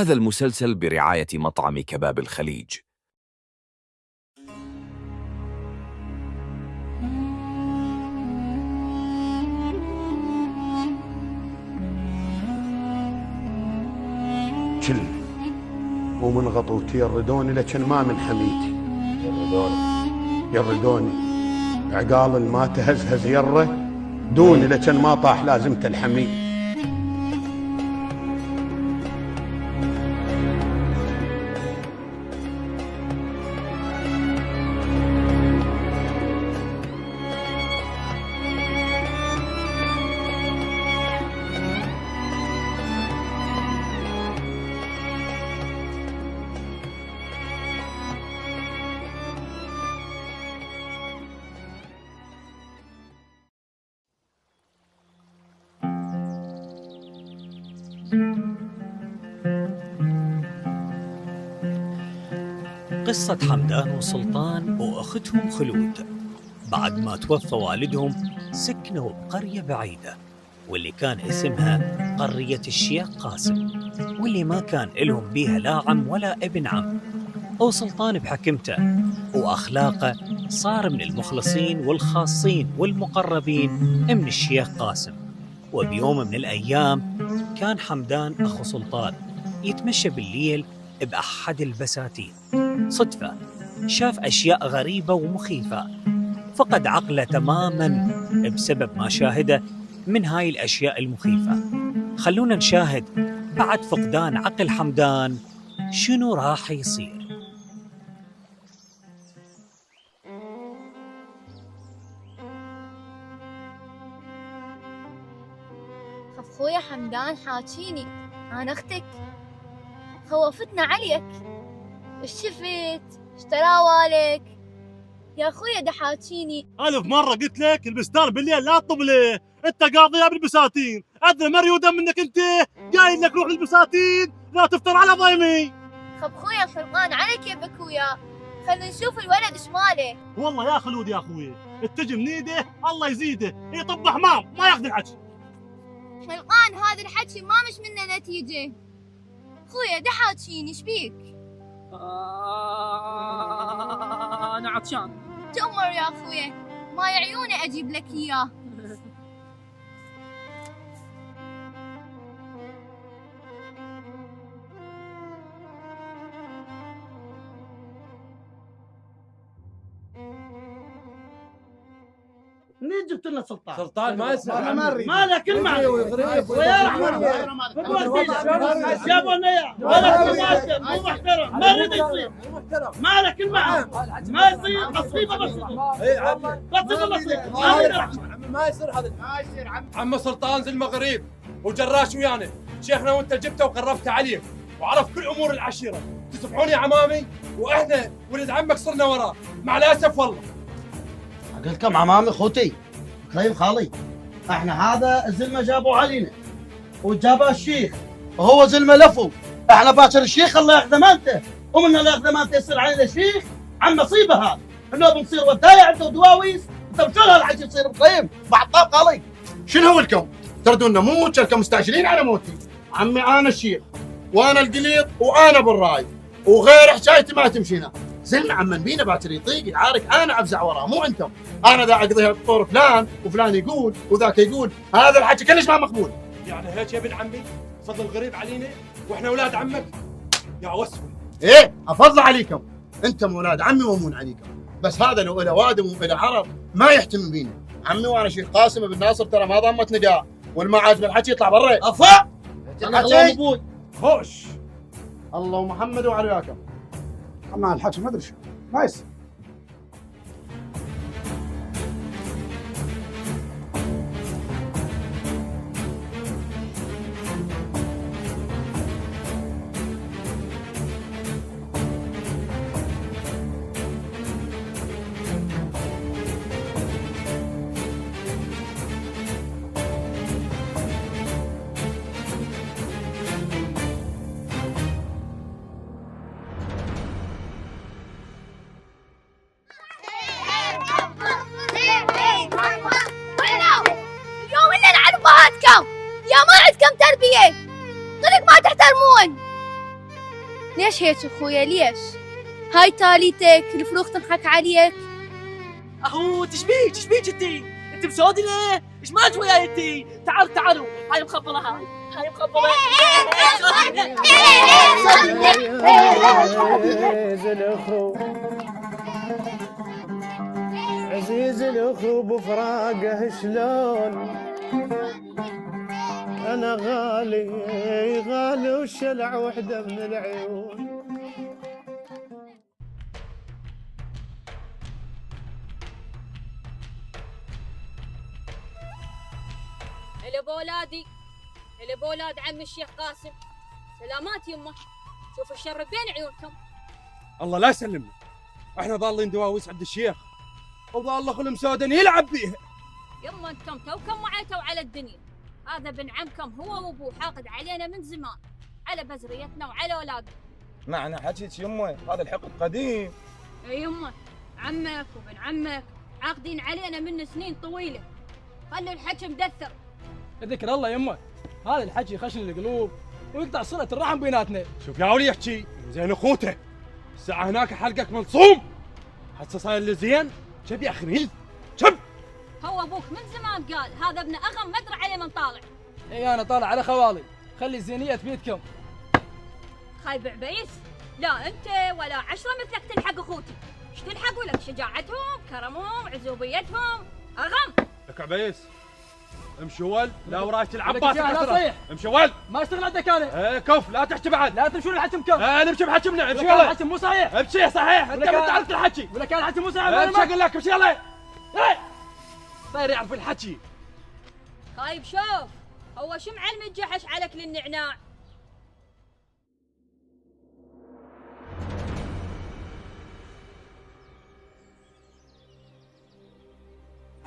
هذا المسلسل برعاية مطعم كباب الخليج. كل ومن غطوتي يردوني لكن ما من حميتي. يردوني عقال ما تهزهز يره دوني لكن ما طاح لازمته الحميد. قصة حمدان وسلطان وأختهم خلود. بعد ما توفى والدهم سكنوا بقرية بعيدة، واللي كان اسمها قرية الشيخ قاسم، واللي ما كان لهم بيها لا عم ولا ابن عم. وسلطان بحكمته وأخلاقه صار من المخلصين والخاصين والمقربين من الشيخ قاسم. وبيوم من الأيام كان حمدان أخو سلطان يتمشى بالليل بأحد البساتين. صدفة شاف أشياء غريبة ومخيفة، فقد عقله تماماً بسبب ما شاهده من هاي الأشياء المخيفة. خلونا نشاهد بعد فقدان عقل حمدان شنو راح يصير. خويا حمدان حاكيني أنا أختك، خوفتنا عليك، ايش شفت؟ اشترى والك؟ يا خويا ده حاكيني. ألف مرة قلت لك البستان بالليل لا تطب ليه، أنت قاضيها بالبساتين، أذن مريودا منك أنت، قايل لك روح للبساتين لا تفطر على ضيمي. خب خويا خلقان على كيفك ويا، خلينا نشوف الولد ايش ماله. والله يا خلود يا أخوي التجي من ايده الله يزيده، يطب حمام ما ياخذ الحكي. خلقان هذا الحكي ما مش منه نتيجة. خويا ده حاكيني ايش بيك؟ أنا عطشان. تأمر يا خويا، ماي عيوني أجيب لك إياه. منين جبت لنا سلطان؟ سلطان ما يصير، ما له كلمة ويا رحمن جابوا لنا اياه ولا مو محترم، ما يريد يصير، ما له كلمة، ما يصير تصفيقه بسيطة. اي عمي تصفيقه بسيطة ما يصير هذا، عم سلطان زي المغرب وجراش ويانا، شيخنا وانت جبته وقربته عليه وعرف كل امور العشيرة، تسمعون يا عمامي واحنا ولد عمك صرنا وراه مع الاسف. والله قلت لكم عمامي اخوتي كريم خالي، احنا هذا الزلمه جابوا علينا وجابه الشيخ وهو زلمه لفو، احنا باكر الشيخ الله ياخذ امانته، ومن الله ياخذ امانته يصير علينا الشيخ عن مصيبه. هذا احنا بنصير ودايع عنده دواويس، انت شلون هالحكي يصير بكريم بعد طاب خالي؟ شنو هو الكم؟ تردون موت شركه مستعجلين على موتي. عمي انا الشيخ وانا القليط وانا بالراي وغير حكايتي ما تمشينا. زلمه عم بينا باكر يطيق يعارك، انا افزع وراه مو انتم. انا ذا اقضيها بطور فلان وفلان يقول وذاك يقول، هذا الحكي كلش ما مقبول. يعني هيك يا ابن عمي فضل غريب علينا واحنا اولاد عمك يا وسوي. ايه افضل عليكم، انتم اولاد عمي وامون عليكم، بس هذا لو له وادم وله عرب ما يهتم بينا. عمي وانا شيخ قاسم بن ناصر ترى ما ضمت نداء، والما عاجب الحكي يطلع برا. افا الله مبود خوش الله ومحمد وعلياكم. اما الحكي ما ادري شو ما يصير. يا ما عندكم تربية، طلق ما تحترمون. ليش هيك اخويا ليش؟ هاي تاليتك الفلوخ تنحك عليك. اهو تشبيك انت مسودي ليه؟ ايش مالك وياي انتي؟ تعالوا هاي مخبره هاي مخبره. عزيز الاخو بفراقه شلون انا غالي والشلع وحده من العيون. هلا بولادي، هلا بولاد عم الشيخ قاسم. سلامات يمه، شوف الشر بين عيونكم. الله لا يسلمنا، احنا ضالين دواويس عند الشيخ وضال خل مسودن يلعب بيها. يمه انتم توكم وعيتوا على الدنيا. هذا ابن عمكم هو وابوه حاقد علينا من زمان، على بزريتنا وعلى اولادنا. معنى حكيك يمه هذا الحقد قديم. اي يمه، عمك وابن عمك عاقدين علينا من سنين طويله. خلوا الحكي مدثر. ذكر الله يمه، هذا الحكي خشن القلوب ويقطع صلة الرحم بيناتنا. شوف يا ولي يحكي زين اخوته، الساعة هناك حلقك منصوم، هسه صاير لي زين، شب يا اخي ميل، شب. هو ابوك من زمان قال هذا ابن اغم ما ادري عليه من طالع. اي انا طالع على خوالي، خلي الزينية بيدكم. خايب عبيس؟ لا انت ولا 10 مثلك تلحق اخوتي، ايش تلحقوا لك؟ شجاعتهم، كرمهم، عزوبيتهم، اغم. لك عبيس امشي ول، لا وراي تلعب باسك كثرة. امشي ول، ما اشتغل عندك انا. ايه كف لا تحكي بعد، لا تمشون الحكي مكم. نمشي بحكمنا، امشي يلا. يلا. الحكي مو صحيح. امشي صحيح، انت ما تعرف الحكي. ولا كان الحكي مو صحيح. امشي اقول لك امشي يلا. صاير يعرف الحكي. طيب شوف، هو شو معلم الجحش عليك للنعناع؟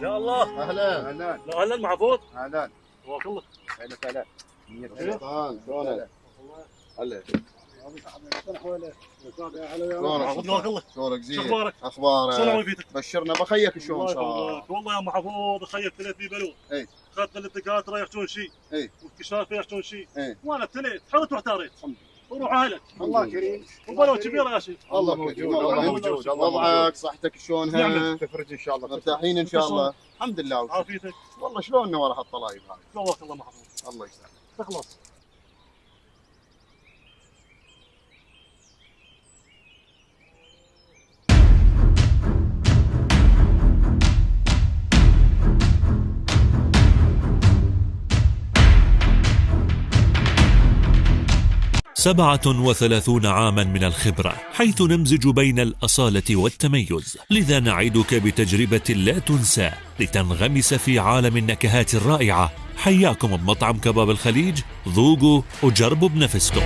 يا الله. اهلا اهلا محفوظ. اهلا تبارك الله. هلا سلطان شلونك؟ هلا شلونك زين؟ شو اخبارك؟ شلون وظيفتك؟ بشرنا بخيك شلون الله صار؟ يطولك. والله يا محفوظ خيك ثلاث في بلوه. اي اخذت للدكاتره يحجون شيء. اي والكشاف يحجون شيء. اي وانا ابتليت حرت واحتاريت. وروح اهلك. الله كريم. وبلوه كبيره يا شيخ. الله موجود. الله موجود. وضعك صحتك شلونها؟ نعم. تفرج ان شاء الله. مرتاحين ان شاء الله. الحمد لله. عافيتك. والله شلوننا ورا هالطلايب هاي؟ جواك الله محفوظ. الله يسلمك. تخلص. سبعة 37 عاما من الخبرة، حيث نمزج بين الأصالة والتميز، لذا نعدك بتجربة لا تنسى لتنغمس في عالم النكهات الرائعة. حياكم بمطعم كباب الخليج، ذوقوا وجربوا بنفسكم.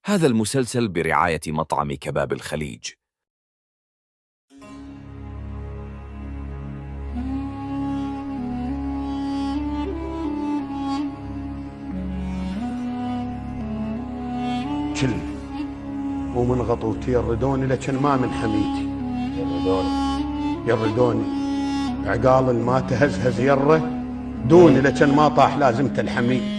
هذا المسلسل برعاية مطعم كباب الخليج. كل ومن غطوتي يردوني لكن ما من حميتي. يردوني عقال ما تهزهز يره دوني لكن ما طاح لازمته الحميد.